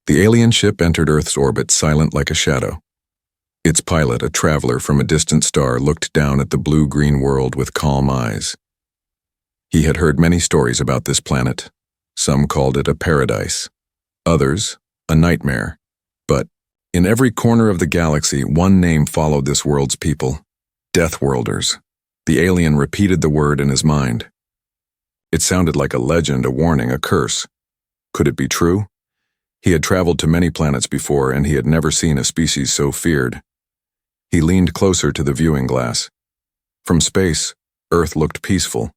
The alien ship entered Earth's orbit silent like a shadow. Its pilot, a traveler from a distant star, looked down at the blue-green world with calm eyes. He had heard many stories about this planet. Some called it a paradise, others a nightmare. But in every corner of the galaxy, one name followed this world's people: Deathworlders. The alien repeated the word in his mind. It sounded like a legend, a warning, a curse. Could it be true? He had traveled to many planets before, and he had never seen a species so feared. He leaned closer to the viewing glass. From space, Earth looked peaceful.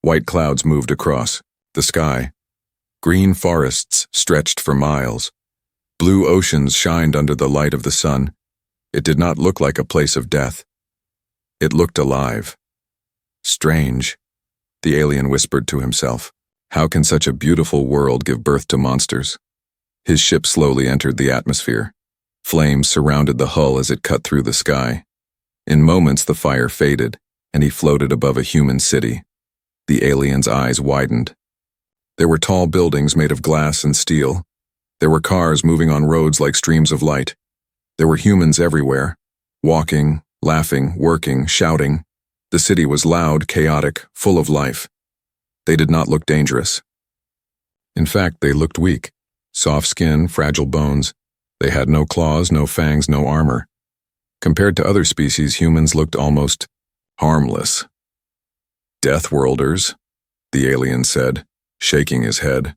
White clouds moved across the sky. Green forests stretched for miles. Blue oceans shined under the light of the sun. It did not look like a place of death. It looked alive. Strange, the alien whispered to himself. How can such a beautiful world give birth to monsters? His ship slowly entered the atmosphere. Flames surrounded the hull as it cut through the sky. In moments, the fire faded, and he floated above a human city. The alien's eyes widened. There were tall buildings made of glass and steel. There were cars moving on roads like streams of light. There were humans everywhere, walking, laughing, working, shouting. The city was loud, chaotic, full of life. They did not look dangerous. In fact, they looked weak. Soft skin, fragile bones. They had no claws, no fangs, no armor. Compared to other species, humans looked almost harmless. Deathworlders, the alien said, shaking his head.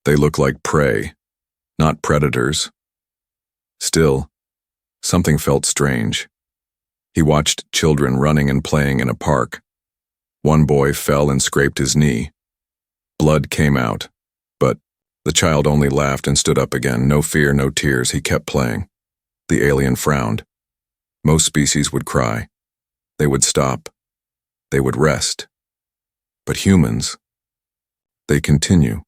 They look like prey, not predators. Still, something felt strange. He watched children running and playing in a park. One boy fell and scraped his knee. Blood came out, but the child only laughed and stood up again. No fear, no tears. He kept playing. The alien frowned. Most species would cry. They would stop. They would rest. But humans, they continue.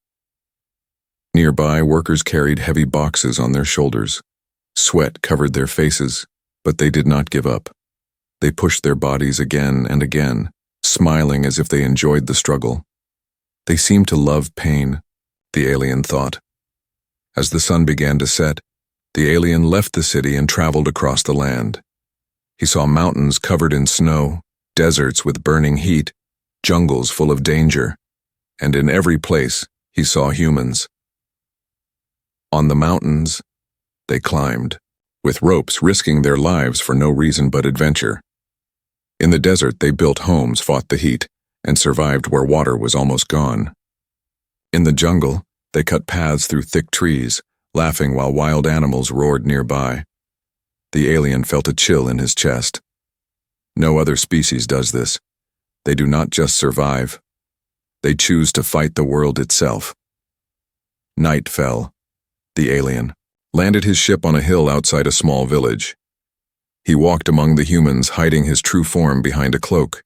Nearby, workers carried heavy boxes on their shoulders. Sweat covered their faces, but they did not give up. They pushed their bodies again and again, smiling as if they enjoyed the struggle. They seemed to love pain, the alien thought. As the sun began to set, the alien left the city and traveled across the land. He saw mountains covered in snow, deserts with burning heat, jungles full of danger, and in every place he saw humans. On the mountains, they climbed, with ropes, risking their lives for no reason but adventure. In the desert, they built homes, fought the heat, and survived where water was almost gone. In the jungle, they cut paths through thick trees, laughing while wild animals roared nearby. The alien felt a chill in his chest. No other species does this. They do not just survive. They choose to fight the world itself. Night fell. The alien landed his ship on a hill outside a small village. He walked among the humans, hiding his true form behind a cloak.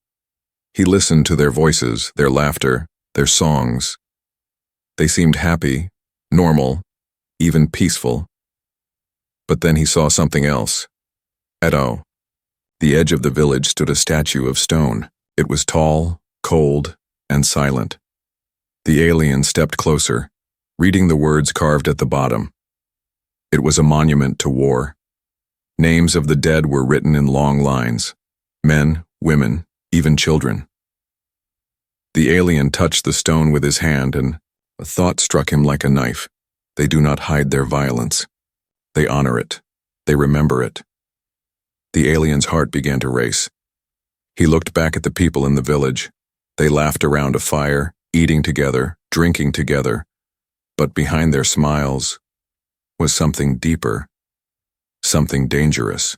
He listened to their voices, their laughter, their songs. They seemed happy, normal, even peaceful. But then he saw something else. At the edge of the village stood a statue of stone. It was tall, cold, and silent. The alien stepped closer, reading the words carved at the bottom. It was a monument to war. Names of the dead were written in long lines. Men, women, even children. The alien touched the stone with his hand, and a thought struck him like a knife. They do not hide their violence. They honor it. They remember it. The alien's heart began to race. He looked back at the people in the village. They laughed around a fire, eating together, drinking together. But behind their smiles was something deeper, something dangerous.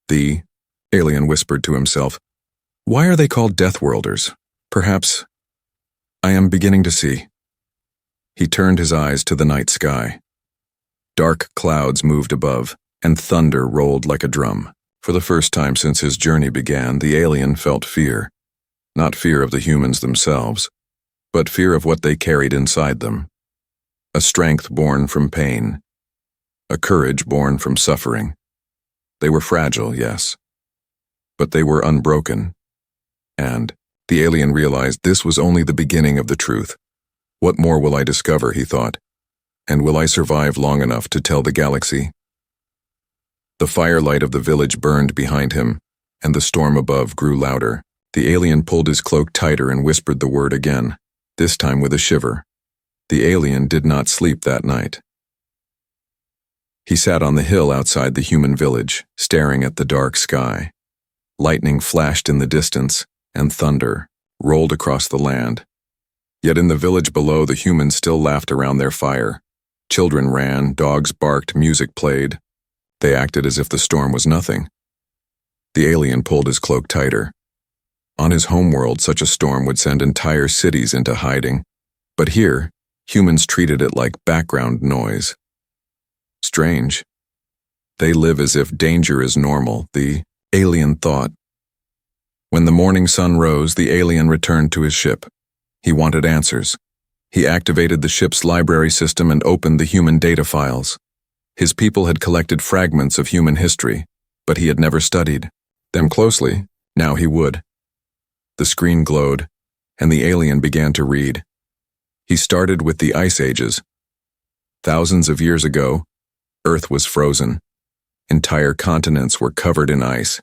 The alien whispered to himself, "Why are they called Deathworlders? Perhaps I am beginning to see." He turned his eyes to the night sky. Dark clouds moved above, and thunder rolled like a drum. For the first time since his journey began, the alien felt fear. Not fear of the humans themselves, but fear of what they carried inside them. A strength born from pain. A courage born from suffering. They were fragile, yes, but they were unbroken. And the alien realized this was only the beginning of the truth. What more will I discover, he thought. And will I survive long enough to tell the galaxy? The firelight of the village burned behind him, and the storm above grew louder. The alien pulled his cloak tighter and whispered the word again, this time with a shiver. The alien did not sleep that night. He sat on the hill outside the human village, staring at the dark sky. Lightning flashed in the distance, and thunder rolled across the land. Yet in the village below, the humans still laughed around their fire. Children ran, dogs barked, music played. They acted as if the storm was nothing. The alien pulled his cloak tighter. On his homeworld, such a storm would send entire cities into hiding. But here, humans treated it like background noise. Strange. They live as if danger is normal, the alien thought. When the morning sun rose, the alien returned to his ship. He wanted answers. He activated the ship's library system and opened the human data files. His people had collected fragments of human history, but he had never studied them closely. Now he would. The screen glowed, and the alien began to read. He started with the Ice Ages. Thousands of years ago, Earth was frozen. Entire continents were covered in ice.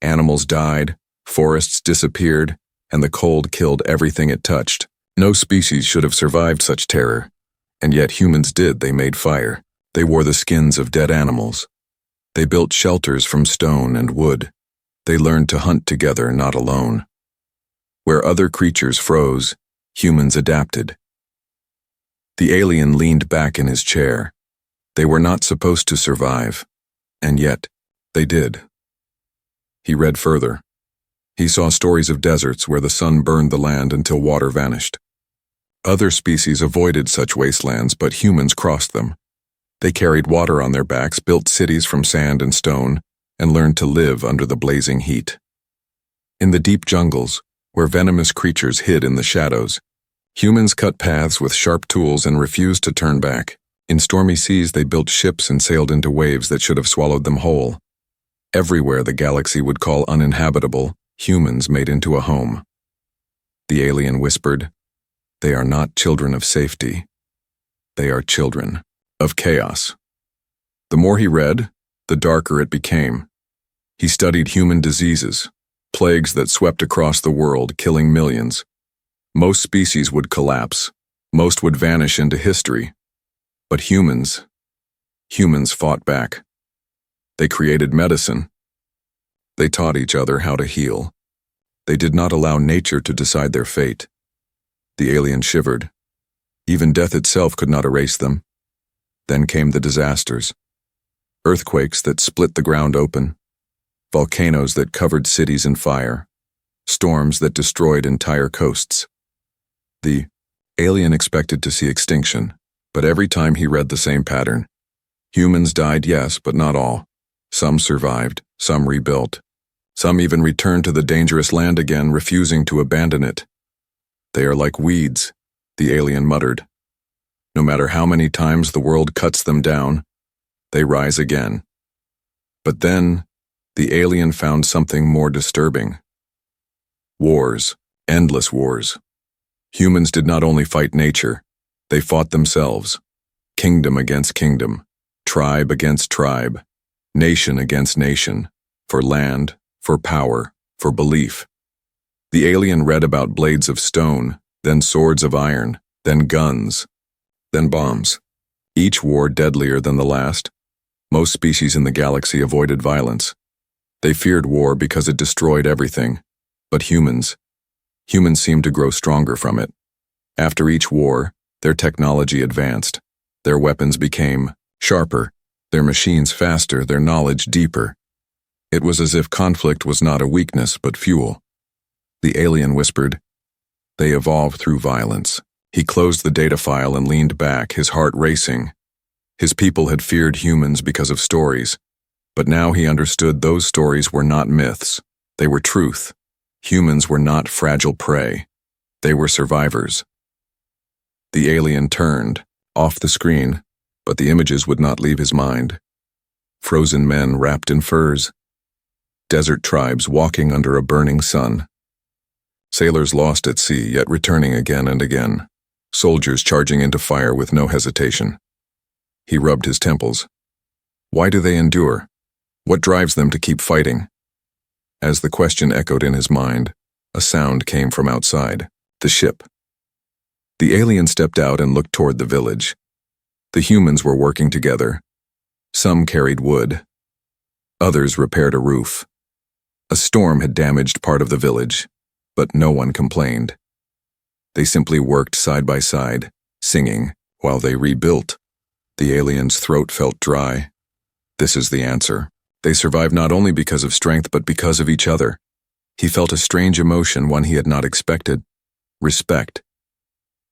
Animals died, forests disappeared, and the cold killed everything it touched. No species should have survived such terror. And yet humans did. They made fire. They wore the skins of dead animals. They built shelters from stone and wood. They learned to hunt together, not alone. Where other creatures froze, humans adapted. The alien leaned back in his chair. They were not supposed to survive, and yet they did. He read further. He saw stories of deserts where the sun burned the land until water vanished. Other species avoided such wastelands, but humans crossed them. They carried water on their backs, built cities from sand and stone, and learned to live under the blazing heat. In the deep jungles, where venomous creatures hid in the shadows, humans cut paths with sharp tools and refused to turn back. In stormy seas, they built ships and sailed into waves that should have swallowed them whole. Everywhere the galaxy would call uninhabitable, humans made into a home. The alien whispered, "They are not children of safety. They are children of chaos." The more he read, the darker it became. He studied human diseases, plagues that swept across the world, killing millions. Most species would collapse. Most would vanish into history. But humans fought back. They created medicine. They taught each other how to heal. They did not allow nature to decide their fate. The alien shivered. Even death itself could not erase them. Then came the disasters. Earthquakes that split the ground open. Volcanoes that covered cities in fire. Storms that destroyed entire coasts. The alien expected to see extinction, but every time he read the same pattern. Humans died, yes, but not all. Some survived, some rebuilt. Some even returned to the dangerous land again, refusing to abandon it. "They are like weeds," the alien muttered. "No matter how many times the world cuts them down, they rise again." But then, the alien found something more disturbing. Wars, endless wars. Humans did not only fight nature, they fought themselves. Kingdom against kingdom, tribe against tribe, nation against nation, for land, for power, for belief. The alien read about blades of stone, then swords of iron, then guns, then bombs. Each war deadlier than the last. Most species in the galaxy avoided violence. They feared war because it destroyed everything. But humans seemed to grow stronger from it. After each war, their technology advanced. Their weapons became sharper, their machines faster, their knowledge deeper. It was as if conflict was not a weakness but fuel. The alien whispered, "They evolved through violence." He closed the data file and leaned back, his heart racing. His people had feared humans because of stories, but now he understood those stories were not myths. They were truth. Humans were not fragile prey. They were survivors. The alien turned, off the screen, but the images would not leave his mind. Frozen men wrapped in furs. Desert tribes walking under a burning sun. Sailors lost at sea, yet returning again and again. soldiers charging into fire with no hesitation. He rubbed his temples. Why do they endure? What drives them to keep fighting? As the question echoed in his mind, a sound came from outside, the ship. The alien stepped out and looked toward the village. The humans were working together. Some carried wood. Others repaired a roof. A storm had damaged part of the village, but no one complained. They simply worked side by side, singing, while they rebuilt. The alien's throat felt dry. This is the answer. They survived not only because of strength, but because of each other. He felt a strange emotion, one he had not expected. Respect.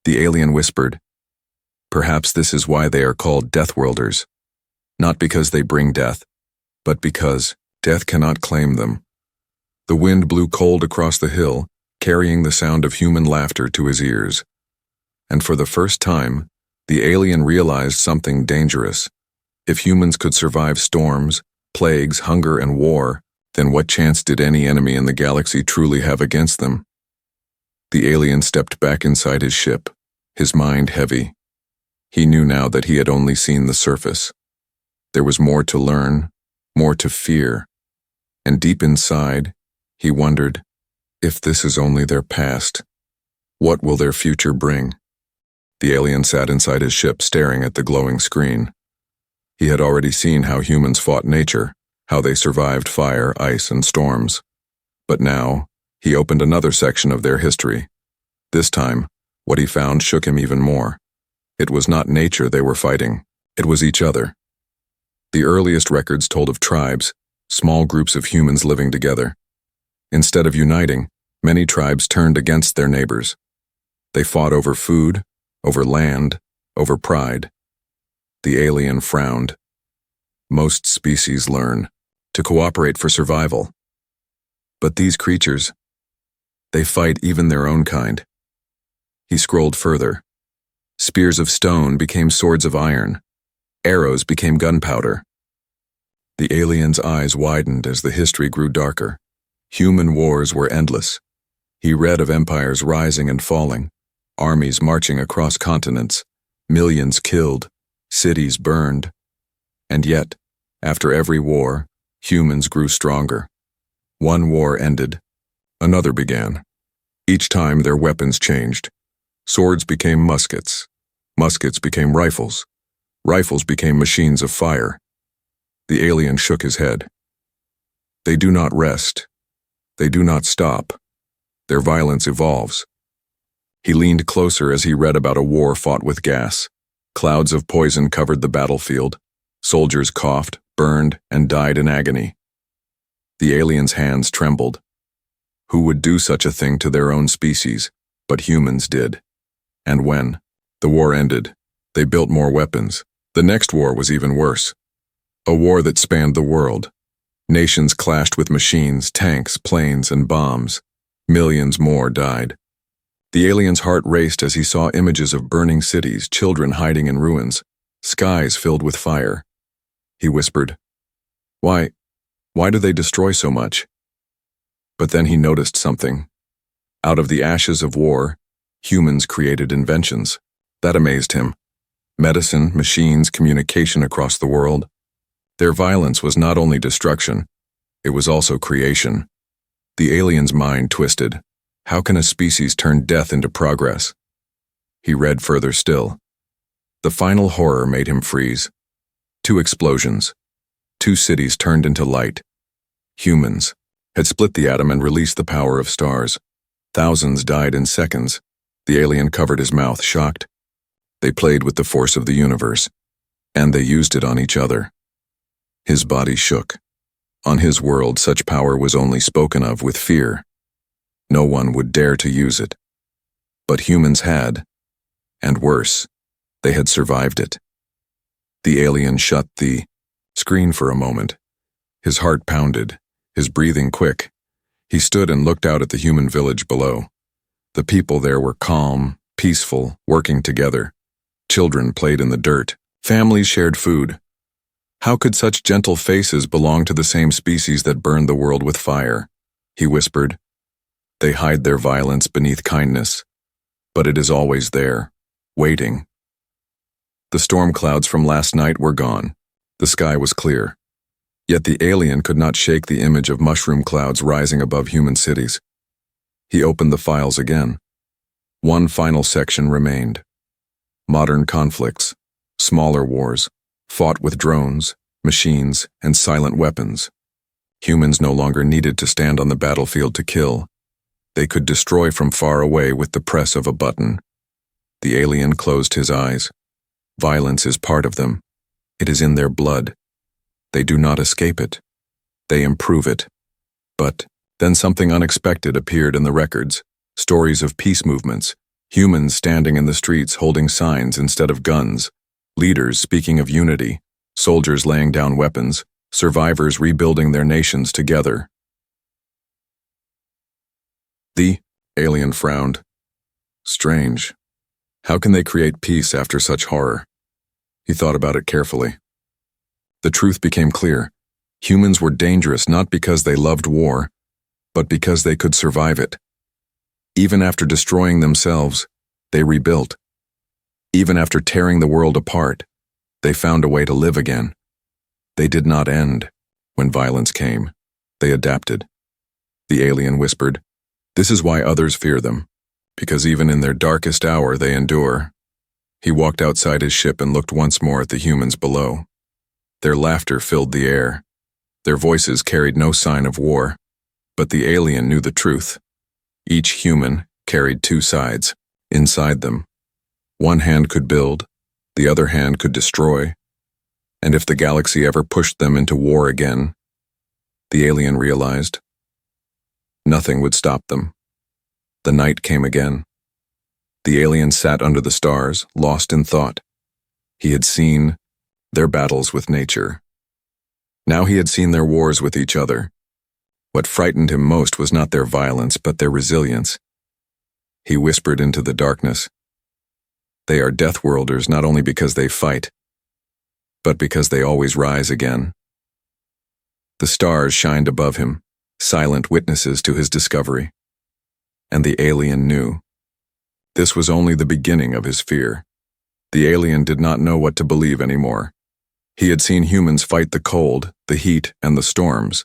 The alien whispered, "Perhaps this is why they are called Deathworlders. Not because they bring death, but because death cannot claim them." The wind blew cold across the hill, carrying the sound of human laughter to his ears. And for the first time, the alien realized something dangerous. If humans could survive storms, plagues, hunger, and war, then what chance did any enemy in the galaxy truly have against them? The alien stepped back inside his ship, his mind heavy. He knew now that he had only seen the surface. There was more to learn, more to fear, and deep inside, he wondered, if this is only their past, what will their future bring? The alien sat inside his ship, staring at the glowing screen. He had already seen how humans fought nature, how they survived fire, ice, and storms. But now, he opened another section of their history. This time, what he found shook him even more. It was not nature they were fighting, it was each other. The earliest records told of tribes, small groups of humans living together. Instead of uniting, many tribes turned against their neighbors. They fought over food, over land, over pride. The alien frowned. Most species learn to cooperate for survival. But these creatures, they fight even their own kind. He scrolled further. Spears of stone became swords of iron. Arrows became gunpowder. The alien's eyes widened as the history grew darker. Human wars were endless. He read of empires rising and falling, armies marching across continents, millions killed, cities burned. And yet, after every war, humans grew stronger. One war ended, another began. Each time their weapons changed. Swords became muskets. Muskets became rifles. Rifles became machines of fire. The alien shook his head. They do not rest. They do not stop. Their violence evolves. He leaned closer as he read about a war fought with gas. Clouds of poison covered the battlefield. Soldiers coughed, burned, and died in agony. The alien's hands trembled. Who would do such a thing to their own species? But humans did. And when the war ended, they built more weapons. The next war was even worse. A war that spanned the world. Nations clashed with machines, tanks, planes, and bombs. Millions more died. The alien's heart raced as he saw images of burning cities, children hiding in ruins, skies filled with fire. He whispered, Why do they destroy so much? But then he noticed something. Out of the ashes of war, humans created inventions. That amazed him. Medicine, machines, communication across the world. Their violence was not only destruction, it was also creation. The alien's mind twisted. How can a species turn death into progress? He read further still. The final horror made him freeze. 2 explosions. 2 cities turned into light. Humans had split the atom and released the power of stars. Thousands died in seconds. The alien covered his mouth, shocked. They played with the force of the universe, and they used it on each other. His body shook. On his world, such power was only spoken of with fear. No one would dare to use it. But humans had, and worse, they had survived it. The alien shut the screen for a moment. His heart pounded, his breathing quick. He stood and looked out at the human village below. The people there were calm, peaceful, working together. Children played in the dirt. Families shared food. How could such gentle faces belong to the same species that burned the world with fire? He whispered. They hide their violence beneath kindness, but it is always there, waiting. The storm clouds from last night were gone. The sky was clear. Yet the alien could not shake the image of mushroom clouds rising above human cities. He opened the files again. One final section remained. Modern conflicts, smaller wars, fought with drones, machines, and silent weapons. Humans no longer needed to stand on the battlefield to kill. They could destroy from far away with the press of a button. The alien closed his eyes. Violence is part of them. It is in their blood. They do not escape it. They improve it. But then something unexpected appeared in the records. Stories of peace movements, humans standing in the streets holding signs instead of guns, leaders speaking of unity, soldiers laying down weapons, survivors rebuilding their nations together. The alien frowned. Strange. How can they create peace after such horror? He thought about it carefully. The truth became clear. Humans were dangerous not because they loved war, but because they could survive it. Even after destroying themselves, they rebuilt. Even after tearing the world apart, they found a way to live again. They did not end. When violence came, they adapted. The alien whispered, "This is why others fear them, because even in their darkest hour they endure." He walked outside his ship and looked once more at the humans below. Their laughter filled the air. Their voices carried no sign of war, but the alien knew the truth. Each human carried two sides inside them. One hand could build, the other hand could destroy. And if the galaxy ever pushed them into war again, the alien realized, nothing would stop them. The night came again. The alien sat under the stars, lost in thought. He had seen their battles with nature. Now he had seen their wars with each other. What frightened him most was not their violence, but their resilience. He whispered into the darkness, "They are Deathworlders not only because they fight, but because they always rise again." The stars shined above him, silent witnesses to his discovery. And the alien knew. This was only the beginning of his fear. The alien did not know what to believe anymore. He had seen humans fight the cold, the heat, and the storms.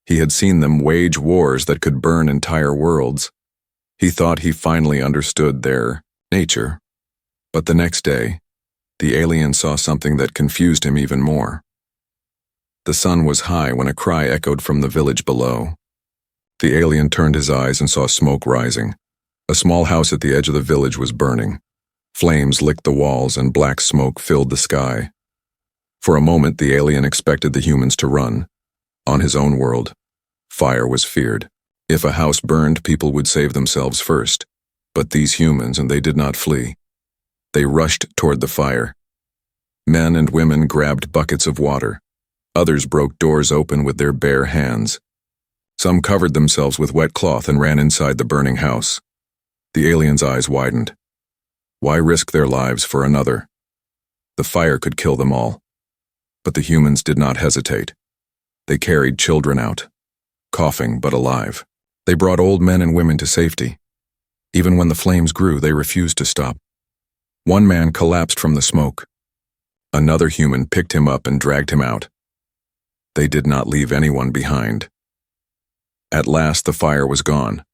He had seen them wage wars that could burn entire worlds. He thought he finally understood their nature. But the next day, the alien saw something that confused him even more. The sun was high when a cry echoed from the village below. The alien turned his eyes and saw smoke rising. A small house at the edge of the village was burning. Flames licked the walls and black smoke filled the sky. For a moment, the alien expected the humans to run. On his own world, fire was feared. If a house burned, people would save themselves first. But these humans, and they did not flee. They rushed toward the fire. Men and women grabbed buckets of water. Others broke doors open with their bare hands. Some covered themselves with wet cloth and ran inside the burning house. The alien's eyes widened. Why risk their lives for another? The fire could kill them all. But the humans did not hesitate. They carried children out, coughing but alive. They brought old men and women to safety. Even when the flames grew, they refused to stop. One man collapsed from the smoke. Another human picked him up and dragged him out. They did not leave anyone behind. At last, the fire was gone.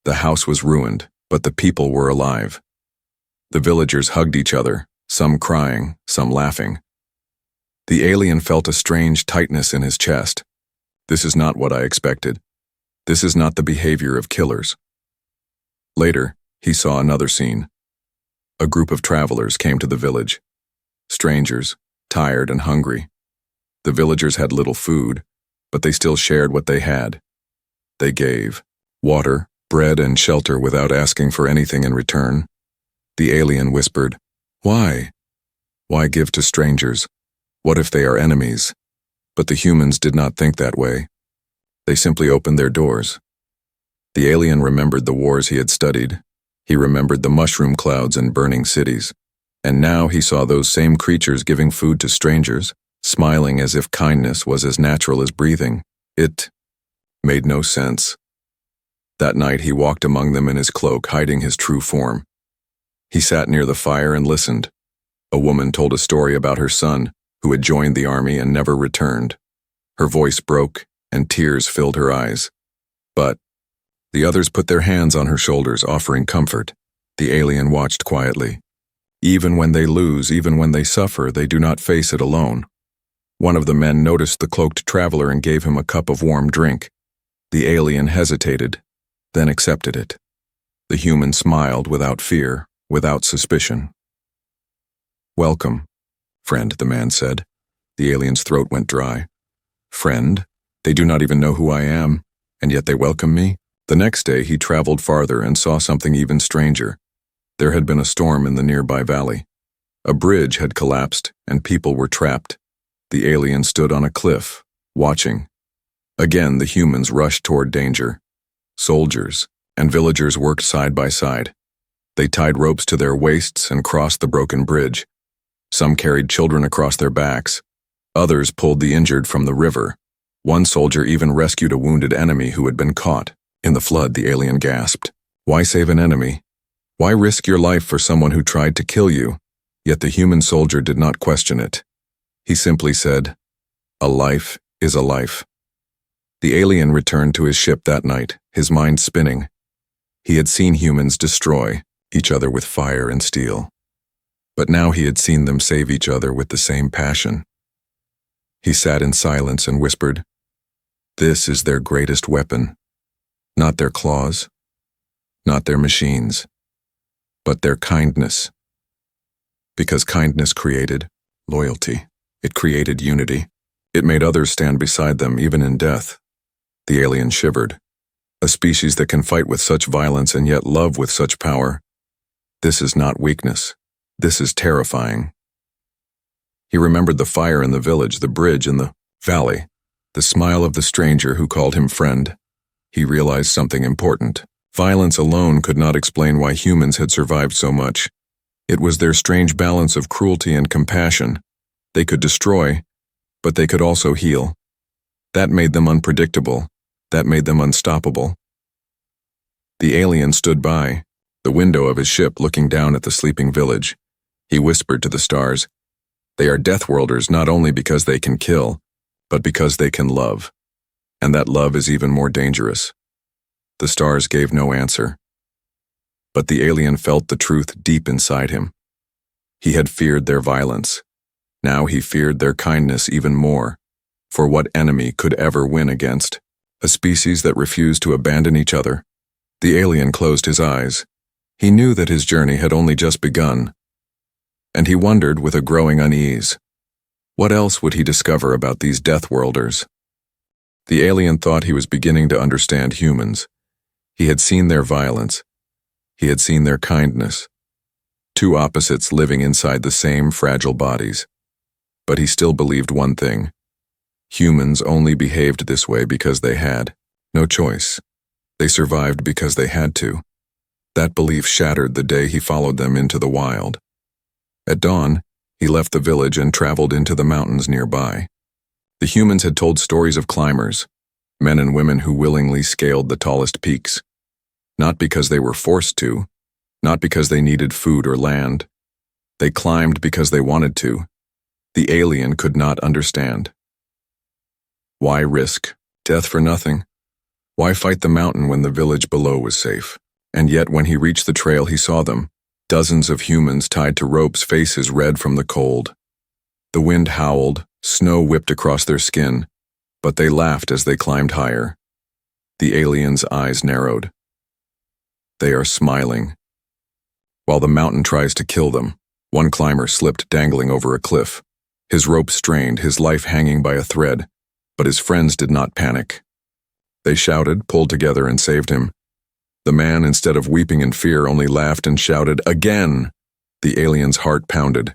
The house was ruined, but the people were alive. The villagers hugged each other, some crying, some laughing. The alien felt a strange tightness in his chest. This is not what I expected. This is not the behavior of killers. Later, he saw another scene. A group of travelers came to the village. Strangers, tired and hungry. The villagers had little food, but they still shared what they had. They gave water, bread, and shelter without asking for anything in return. The alien whispered, "Why? Why give to strangers? What if they are enemies?" But the humans did not think that way. They simply opened their doors. The alien remembered the wars he had studied. He remembered the mushroom clouds and burning cities. And now he saw those same creatures giving food to strangers, smiling as if kindness was as natural as breathing. It made no sense. That night he walked among them in his cloak, hiding his true form. He sat near the fire and listened. A woman told a story about her son, who had joined the army and never returned. Her voice broke, and tears filled her eyes. But the others put their hands on her shoulders, offering comfort. The alien watched quietly. Even when they lose, even when they suffer, they do not face it alone. One of the men noticed the cloaked traveler and gave him a cup of warm drink. The alien hesitated, then accepted it. The human smiled without fear, without suspicion. "Welcome, friend," the man said. The alien's throat went dry. "Friend? They do not even know who I am, and yet they welcome me?" The next day he traveled farther and saw something even stranger. There had been a storm in the nearby valley. A bridge had collapsed, and people were trapped. The alien stood on a cliff, watching. Again, the humans rushed toward danger. Soldiers and villagers worked side by side. They tied ropes to their waists and crossed the broken bridge. Some carried children across their backs. Others pulled the injured from the river. One soldier even rescued a wounded enemy who had been caught. In the flood, the alien gasped. Why save an enemy? Why risk your life for someone who tried to kill you? Yet the human soldier did not question it. He simply said, "A life is a life." The alien returned to his ship that night, his mind spinning. He had seen humans destroy each other with fire and steel. But now he had seen them save each other with the same passion. He sat in silence and whispered, "This is their greatest weapon. Not their claws, not their machines, but their kindness." Because kindness created loyalty. It created unity. It made others stand beside them, even in death. The alien shivered. A species that can fight with such violence and yet love with such power. This is not weakness. This is terrifying. He remembered the fire in the village, the bridge in the valley, the smile of the stranger who called him friend. He realized something important. Violence alone could not explain why humans had survived so much. It was their strange balance of cruelty and compassion. They could destroy, but they could also heal. That made them unpredictable. That made them unstoppable. The alien stood by, the window of his ship looking down at the sleeping village. He whispered to the stars, "They are Deathworlders not only because they can kill, but because they can love. And that love is even more dangerous." The stars gave no answer. But the alien felt the truth deep inside him. He had feared their violence. Now he feared their kindness even more. For what enemy could ever win against a species that refused to abandon each other? The alien closed his eyes. He knew that his journey had only just begun. And he wondered with a growing unease, what else would he discover about these Deathworlders? The alien thought he was beginning to understand humans. He had seen their violence. He had seen their kindness. Two opposites living inside the same fragile bodies. But he still believed one thing. Humans only behaved this way because they had no choice. They survived because they had to. That belief shattered the day he followed them into the wild. At dawn, he left the village and traveled into the mountains nearby. The humans had told stories of climbers, men and women who willingly scaled the tallest peaks. Not because they were forced to, not because they needed food or land. They climbed because they wanted to. The alien could not understand. Why risk death for nothing? Why fight the mountain when the village below was safe? And yet when he reached the trail he saw them, dozens of humans tied to ropes, faces red from the cold. The wind howled, snow whipped across their skin, but they laughed as they climbed higher. The alien's eyes narrowed. They are smiling. While the mountain tries to kill them, one climber slipped dangling over a cliff. His rope strained, his life hanging by a thread, but his friends did not panic. They shouted, pulled together, and saved him. The man, instead of weeping in fear, only laughed and shouted, "Again!" The alien's heart pounded.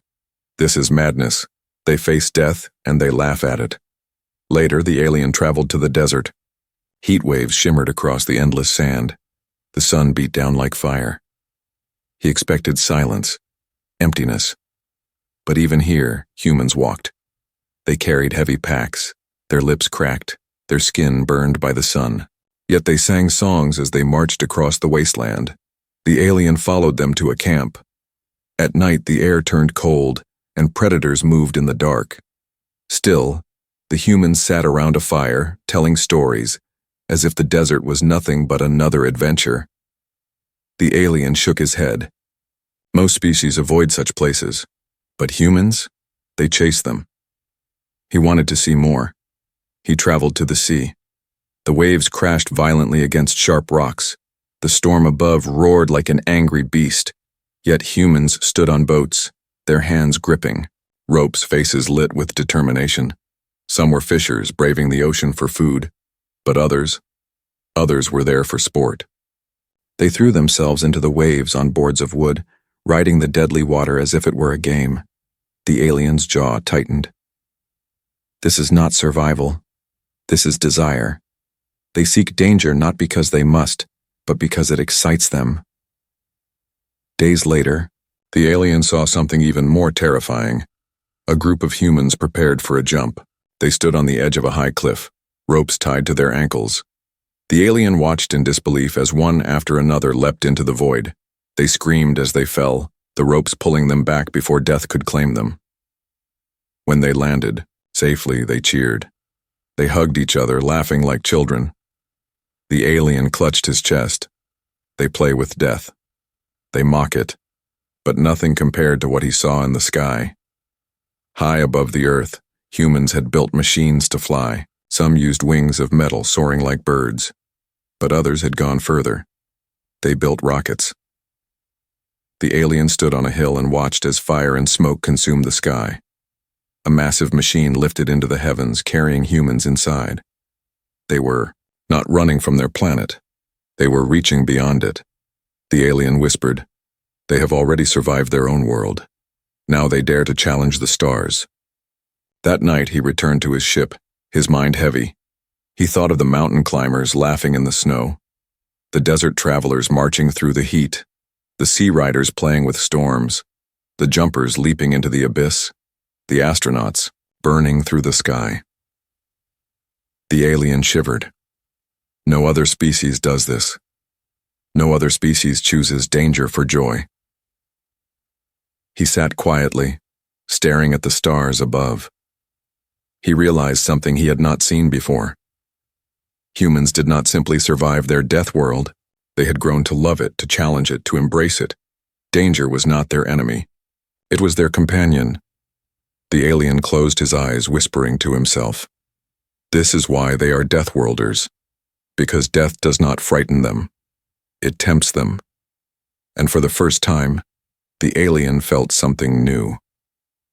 This is madness. They face death, and they laugh at it. Later, the alien traveled to the desert. Heat waves shimmered across the endless sand. The sun beat down like fire. He expected silence, emptiness. But even here, humans walked. They carried heavy packs, their lips cracked, their skin burned by the sun. Yet they sang songs as they marched across the wasteland. The alien followed them to a camp, At night, the air turned cold, and predators moved in the dark. Still, the humans sat around a fire, telling stories, as if the desert was nothing but another adventure. The alien shook his head. Most species avoid such places, but humans, they chase them. He wanted to see more. He traveled to the sea. The waves crashed violently against sharp rocks. The storm above roared like an angry beast. Yet humans stood on boats, their hands gripping, ropes' faces lit with determination. Some were fishers braving the ocean for food, but others were there for sport. They threw themselves into the waves on boards of wood, riding the deadly water as if it were a game. The alien's jaw tightened. This is not survival. This is desire. They seek danger not because they must, but because it excites them. Days later, the alien saw something even more terrifying. A group of humans prepared for a jump. They stood on the edge of a high cliff, ropes tied to their ankles. The alien watched in disbelief as one after another leapt into the void. They screamed as they fell, the ropes pulling them back before death could claim them. When they landed, safely, they cheered. They hugged each other, laughing like children. The alien clutched his chest. They play with death. They mock it, but nothing compared to what he saw in the sky. High above the earth, humans had built machines to fly. Some used wings of metal soaring like birds, but others had gone further. They built rockets. The alien stood on a hill and watched as fire and smoke consumed the sky. A massive machine lifted into the heavens, carrying humans inside. They were not running from their planet. They were reaching beyond it. The alien whispered, "They have already survived their own world. Now they dare to challenge the stars." That night he returned to his ship, his mind heavy. He thought of the mountain climbers laughing in the snow, the desert travelers marching through the heat, the sea riders playing with storms, the jumpers leaping into the abyss, the astronauts burning through the sky. The alien shivered. No other species does this. No other species chooses danger for joy. He sat quietly, staring at the stars above. He realized something he had not seen before. Humans did not simply survive their death world. They had grown to love it, to challenge it, to embrace it. Danger was not their enemy. It was their companion. The alien closed his eyes, whispering to himself, "This is why they are Deathworlders, because death does not frighten them. It tempts them." And for the first time, the alien felt something new.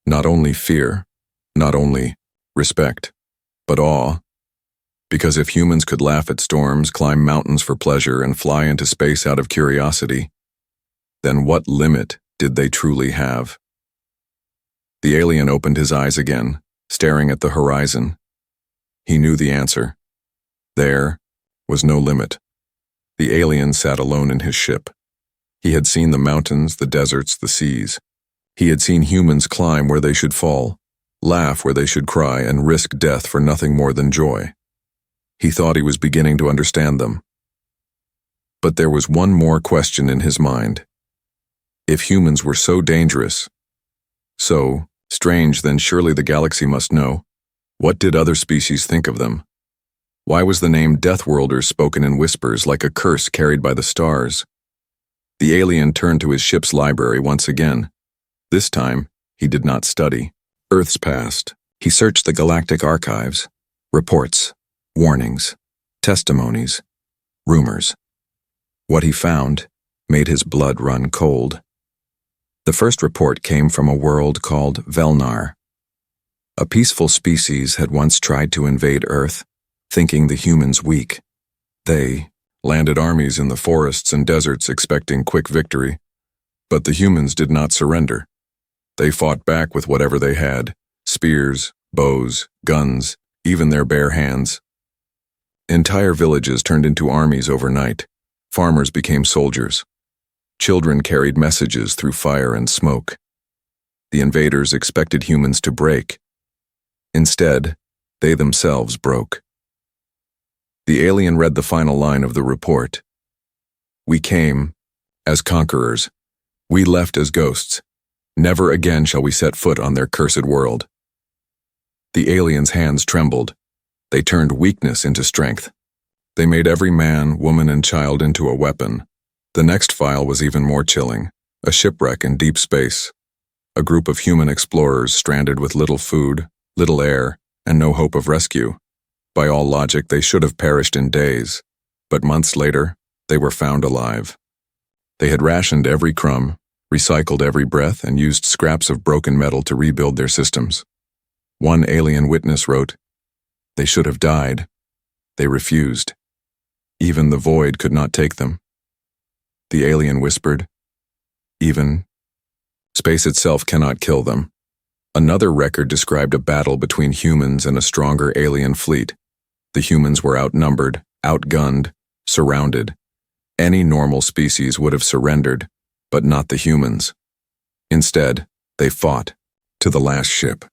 Not only fear, not only respect, but awe. Because if humans could laugh at storms, climb mountains for pleasure, and fly into space out of curiosity, then what limit did they truly have? The alien opened his eyes again, staring at the horizon. He knew the answer. There was no limit. The alien sat alone in his ship. He had seen the mountains, the deserts, the seas. He had seen humans climb where they should fall, laugh where they should cry, and risk death for nothing more than joy. He thought he was beginning to understand them. But there was one more question in his mind. If humans were so dangerous, so strange, then surely the galaxy must know. What did other species think of them? Why was the name Deathworlders spoken in whispers like a curse carried by the stars? The alien turned to his ship's library once again. This time, he did not study Earth's past. He searched the galactic archives, reports, warnings, testimonies, rumors. What he found made his blood run cold. The first report came from a world called Velnar. A peaceful species had once tried to invade Earth, thinking the humans weak. They landed armies in the forests and deserts expecting quick victory. But the humans did not surrender. They fought back with whatever they had: spears, bows, guns, even their bare hands. Entire villages turned into armies overnight. Farmers became soldiers. Children carried messages through fire and smoke. The invaders expected humans to break. Instead, they themselves broke. The alien read the final line of the report. "We came as conquerors. We left as ghosts, Never again shall we set foot on their cursed world. The aliens' hands trembled. They turned weakness into strength. They made every man, woman, and child into a weapon. The next file was even more chilling. A shipwreck in deep space. A group of human explorers stranded with little food, little air, and no hope of rescue. By all logic, they should have perished in days. But months later, they were found alive. They had rationed every crumb, recycled every breath, and used scraps of broken metal to rebuild their systems. One alien witness wrote, "They should have died. They refused. Even the void could not take them." The alien whispered, "Even space itself cannot kill them." Another record described a battle between humans and a stronger alien fleet. The humans were outnumbered, outgunned, surrounded. Any normal species would have surrendered, but not the humans. Instead, they fought, to the last ship.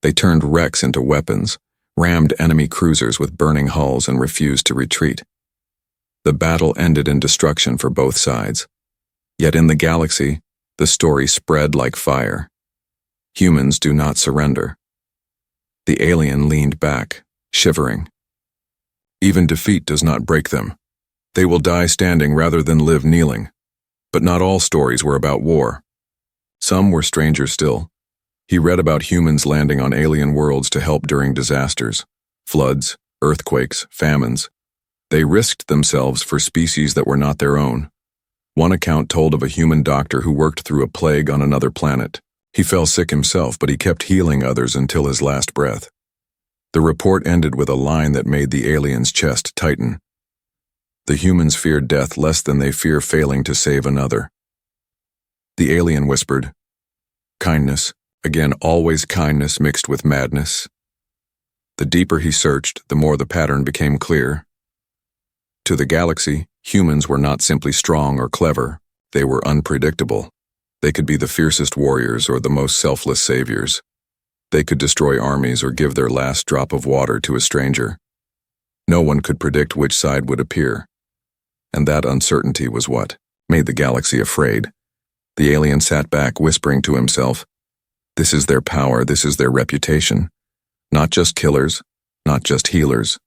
They turned wrecks into weapons, rammed enemy cruisers with burning hulls, and refused to retreat. The battle ended in destruction for both sides. Yet in the galaxy, the story spread like fire. Humans do not surrender. The alien leaned back, shivering. Even defeat does not break them. They will die standing rather than live kneeling. But not all stories were about war. Some were stranger still. He read about humans landing on alien worlds to help during disasters, floods, earthquakes, famines. They risked themselves for species that were not their own. One account told of a human doctor who worked through a plague on another planet. He fell sick himself, but he kept healing others until his last breath. The report ended with a line that made the alien's chest tighten. The humans fear death less than they fear failing to save another. The alien whispered, "Kindness, again always kindness mixed with madness." The deeper he searched, the more the pattern became clear. To the galaxy, humans were not simply strong or clever, they were unpredictable. They could be the fiercest warriors or the most selfless saviors. They could destroy armies or give their last drop of water to a stranger. No one could predict which side would appear. And that uncertainty was what made the galaxy afraid. The alien sat back, whispering to himself, "This is their power, this is their reputation. Not just killers, not just healers.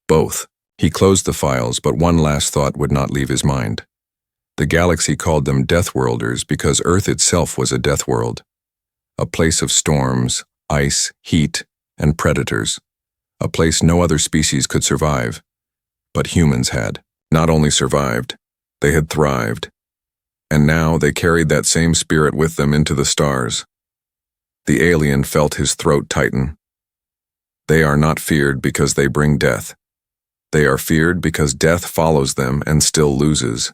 Both." He closed the files, but one last thought would not leave his mind. The galaxy called them Deathworlders because Earth itself was a death world. A place of storms, ice, heat, and predators. A place no other species could survive. But humans had. Not only survived, they had thrived. And now they carried that same spirit with them into the stars. The alien felt his throat tighten. They are not feared because they bring death. They are feared because death follows them and still loses.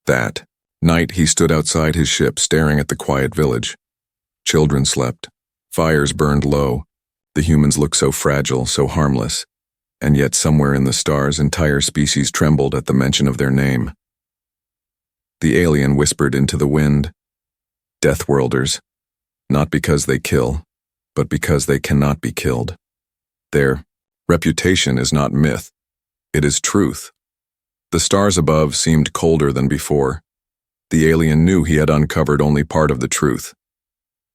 That night he stood outside his ship staring at the quiet village. Children slept. Fires burned low. The humans looked so fragile, so harmless. And yet somewhere in the stars, entire species trembled at the mention of their name. The alien whispered into the wind, "Deathworlders, not because they kill, but because they cannot be killed. Their reputation is not myth, it is truth." The stars above seemed colder than before. The alien knew he had uncovered only part of the truth.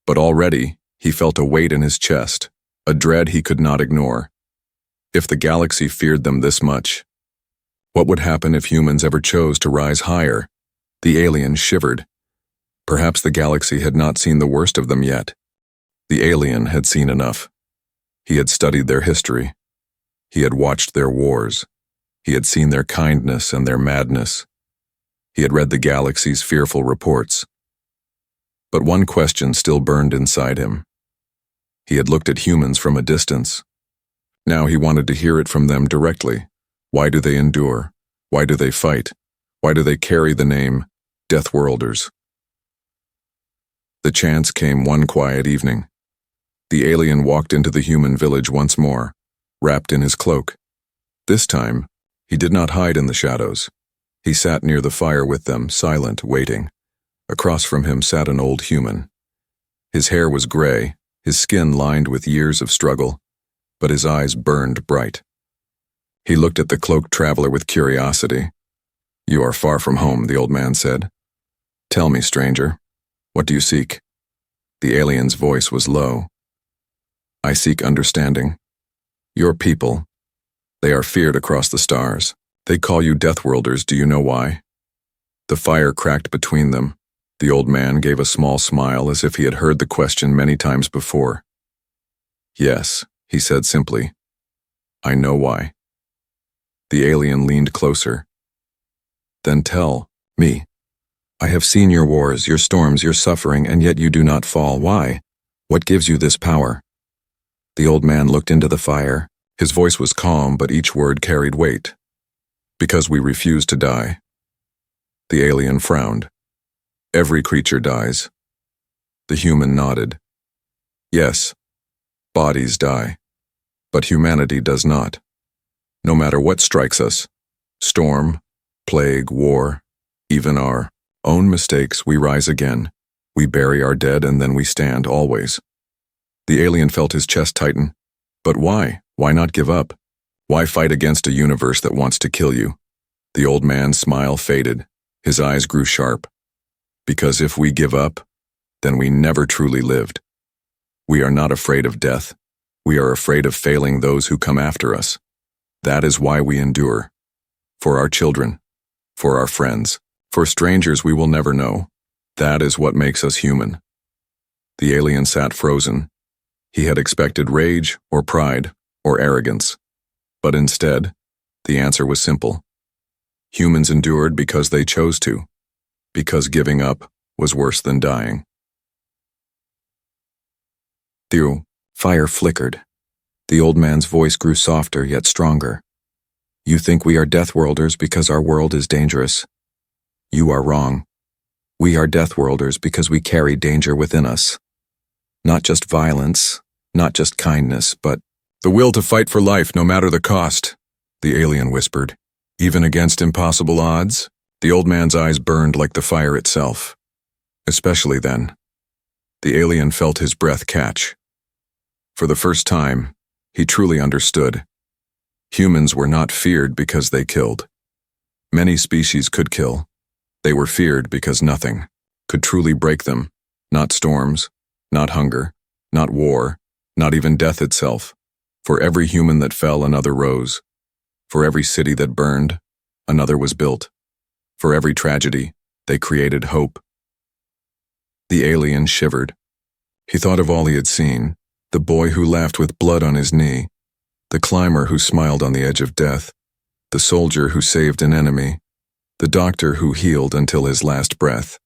But already, he felt a weight in his chest, a dread he could not ignore. If the galaxy feared them this much, what would happen if humans ever chose to rise higher? The alien shivered. Perhaps the galaxy had not seen the worst of them yet. The alien had seen enough. He had studied their history. He had watched their wars. He had seen their kindness and their madness. He had read the galaxy's fearful reports. But one question still burned inside him. He had looked at humans from a distance. Now he wanted to hear it from them directly. Why do they endure? Why do they fight? Why do they carry the name Deathworlders? The chance came one quiet evening. The alien walked into the human village once more, wrapped in his cloak. This time, he did not hide in the shadows. He sat near the fire with them, silent, waiting. Across from him sat an old human. His hair was gray, his skin lined with years of struggle, but his eyes burned bright. He looked at the cloaked traveler with curiosity. "You are far from home," the old man said. "Tell me, stranger, What do you seek? The alien's voice was low. I seek understanding. Your people. They are feared across the stars. They call you Deathworlders. Do you know why? The fire cracked between them. The old man gave a small smile as if he had heard the question many times before. Yes, he said simply. I know why. The alien leaned closer. Then tell me. I have seen your wars, your storms, your suffering, and yet you do not fall. Why? What gives you this power? The old man looked into the fire. His voice was calm, but each word carried weight. Because we refuse to die. The alien frowned. Every creature dies. The human nodded. Yes, bodies die. But humanity does not. No matter what strikes us, storm, plague, war, even our own mistakes, we rise again. We bury our dead and then we stand, always. The alien felt his chest tighten. But why? Why not give up? Why fight against a universe that wants to kill you? The old man's smile faded. His eyes grew sharp. Because if we give up, then we never truly lived. We are not afraid of death. We are afraid of failing those who come after us. That is why we endure. For our children, for our friends, for strangers we will never know. That is what makes us human. The alien sat frozen. He had expected rage or pride or arrogance. But instead, the answer was simple. Humans endured because they chose to. Because giving up was worse than dying. The fire flickered. The old man's voice grew softer yet stronger. You think we are Deathworlders because our world is dangerous. You are wrong. We are Deathworlders because we carry danger within us. Not just violence, not just kindness, but the will to fight for life no matter the cost, the alien whispered. Even against impossible odds? The old man's eyes burned like the fire itself. Especially then. The alien felt his breath catch. For the first time, he truly understood. Humans were not feared because they killed. Many species could kill. They were feared because nothing could truly break them. Not storms, not hunger, not war, not even death itself. For every human that fell, another rose. For every city that burned, another was built. For every tragedy, they created hope. The alien shivered. He thought of all he had seen, the boy who laughed with blood on his knee, the climber who smiled on the edge of death, the soldier who saved an enemy, the doctor who healed until his last breath.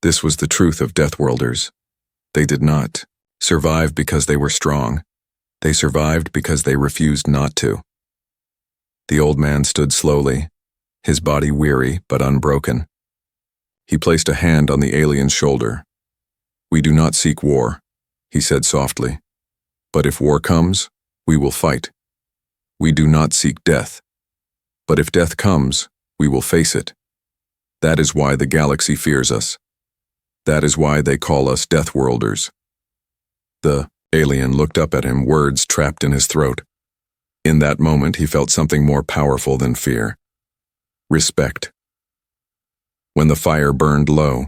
This was the truth of Deathworlders. They did not survive because they were strong. They survived because they refused not to. The old man stood slowly, his body weary but unbroken. He placed a hand on the alien's shoulder. We do not seek war, he said softly. But if war comes, we will fight. We do not seek death. But if death comes, we will face it. That is why the galaxy fears us. That is why they call us Deathworlders. The alien looked up at him, words trapped in his throat. In that moment, he felt something more powerful than fear. Respect. When the fire burned low,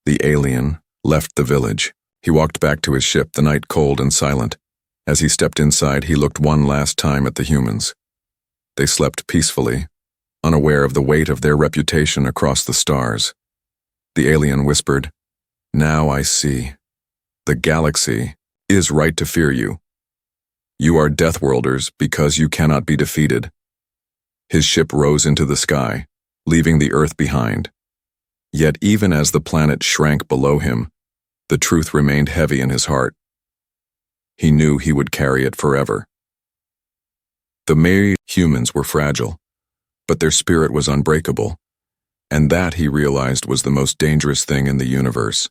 the alien left the village. He walked back to his ship, the night cold and silent. As he stepped inside, he looked one last time at the humans. They slept peacefully, unaware of the weight of their reputation across the stars. The alien whispered, Now I see. The galaxy is right to fear you. You are Deathworlders because you cannot be defeated. His ship rose into the sky, leaving the Earth behind. Yet even as the planet shrank below him, the truth remained heavy in his heart. He knew he would carry it forever. The merry humans were fragile, but their spirit was unbreakable, and that, he realized, was the most dangerous thing in the universe.